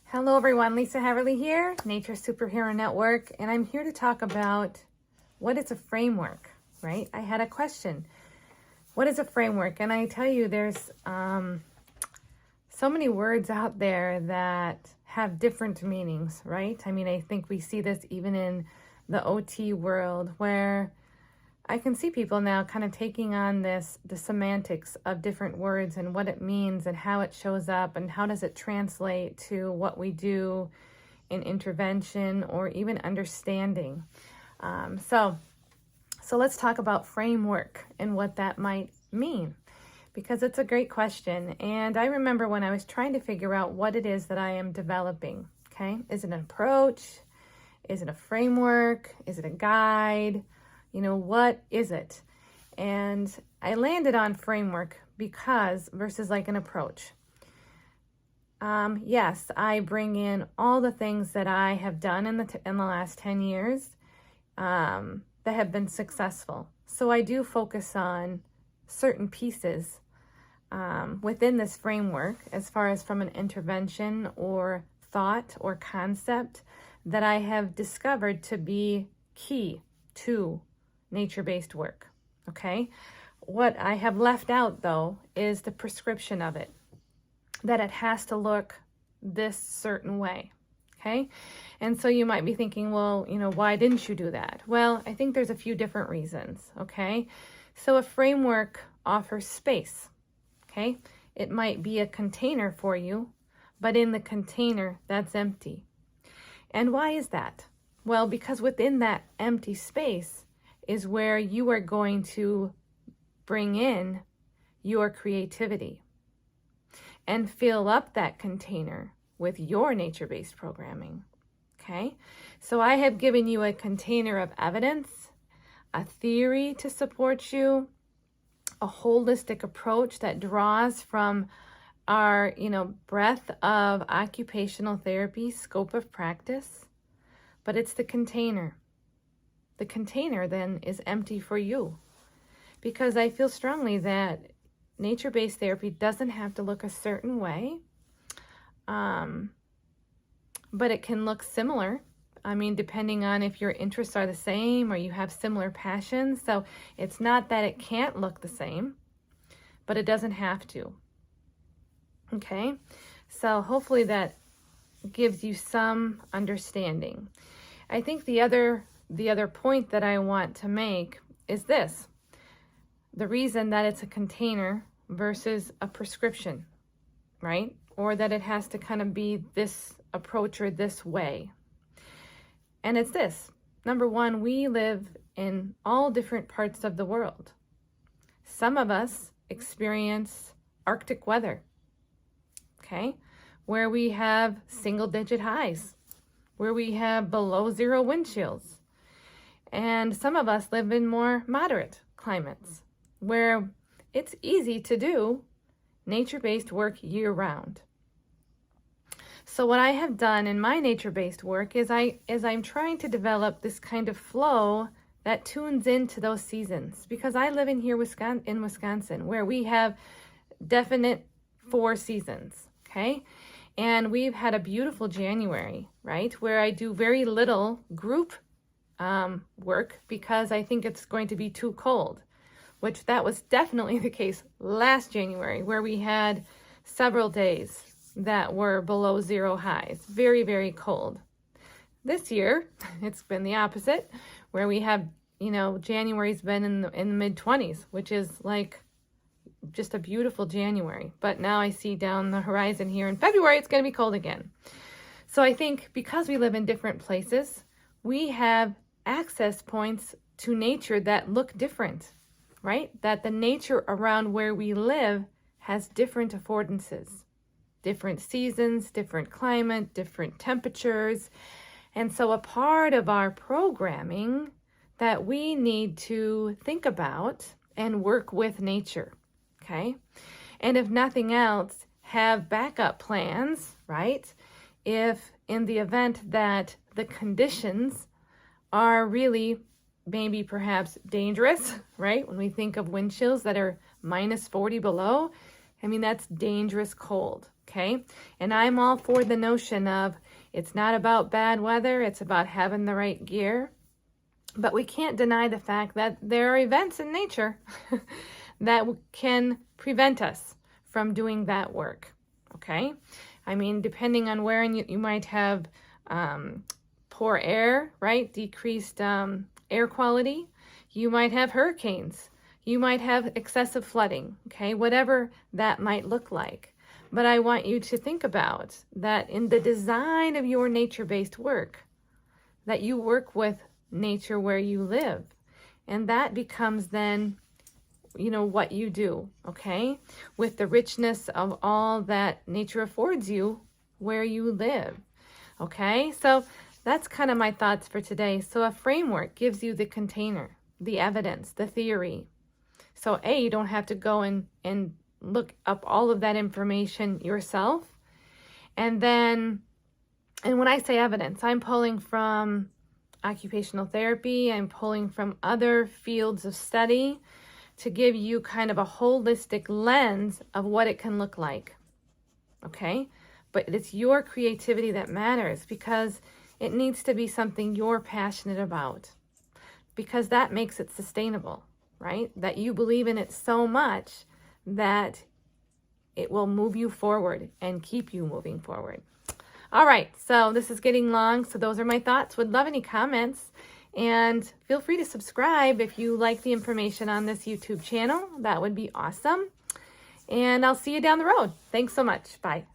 Hello everyone, Lisa Haverly here, Nature Superhero Network, and I'm here to talk about what is a framework, right? I had a question. What is a framework? And I tell you, there's so many words out there that have different meanings, right? I mean, I think we see this even in the OT world where I can see people now kind of taking on the semantics of different words and what it means and how it shows up and how does it translate to what we do in intervention or even understanding. So let's talk about framework and what that might mean, because it's a great question. And I remember when I was trying to figure out what it is that I am developing, okay? Is it an approach? Is it a framework? Is it a guide? You know, what is it? And I landed on framework because versus like an approach. Yes, I bring in all the things that I have done in the last 10 years that have been successful. So I do focus on certain pieces within this framework as far as from an intervention or thought or concept that I have discovered to be key to nature-based work, okay? What I have left out, though, is the prescription of it, that it has to look this certain way, okay? And so you might be thinking, well, you know, why didn't you do that? Well, I think there's a few different reasons, okay? So a framework offers space, okay? It might be a container for you, but in the container, that's empty. And why is that? Well, because within that empty space is where you are going to bring in your creativity and fill up that container with your nature-based programming, okay? So I have given you a container of evidence, a theory to support you, a holistic approach that draws from our, breadth of occupational therapy, scope of practice, but it's the container. The container then is empty for you, because I feel strongly that nature-based therapy doesn't have to look a certain way, but it can look similar. I mean, depending on if your interests are the same or you have similar passions. So it's not that it can't look the same, but it doesn't have to. Okay, so hopefully that gives you some understanding. I think the other point that I want to make is this: the reason that it's a container versus a prescription, right? Or that it has to kind of be this approach or this way. And it's this: number one, we live in all different parts of the world. Some of us experience Arctic weather, okay, where we have single-digit highs, where we have below zero wind chills. And some of us live in more moderate climates where it's easy to do nature-based work year-round. So what I have done in my nature-based work is I'm trying to develop this kind of flow that tunes into those seasons, because I live in Wisconsin, where we have definite 4 seasons, okay? And we've had a beautiful January, right, where I do very little group work because I think it's going to be too cold, which that was definitely the case last January, where we had several days that were below zero highs, very, very cold. This year, it's been the opposite, where we have, January's been in the mid-20s, which is like just a beautiful January. But now I see down the horizon here in February, it's going to be cold again. So I think because we live in different places, we have access points to nature that look different, right? That the nature around where we live has different affordances, different seasons, different climate, different temperatures. And so a part of our programming that we need to think about and work with nature, okay? And if nothing else, have backup plans, right? If in the event that the conditions are really maybe perhaps dangerous, right? When we think of wind chills that are minus 40 below, I mean, that's dangerous cold, okay? okay? And I'm all for the notion of it's not about bad weather, it's about having the right gear. But we can't deny the fact that there are events in nature that can prevent us from doing that work, okay? I mean, depending on where you might have poor air, right? Decreased air quality. You might have hurricanes. You might have excessive flooding, okay? Whatever that might look like. But I want you to think about that in the design of your nature-based work, that you work with nature where you live. And that becomes then, you know, what you do, okay? With the richness of all that nature affords you where you live, okay? So that's kind of my thoughts for today. So a framework gives you the container, the evidence, the theory. So A, you don't have to go and look up all of that information yourself. And then, and when I say evidence, I'm pulling from occupational therapy, I'm pulling from other fields of study to give you kind of a holistic lens of what it can look like, okay? But it's your creativity that matters, because it needs to be something you're passionate about, because that makes it sustainable, right? That you believe in it so much that it will move you forward and keep you moving forward. All right, so this is getting long, so those are my thoughts. Would love any comments, and feel free to subscribe if you like the information on this YouTube channel. That would be awesome. And I'll see you down the road. Thanks so much. Bye.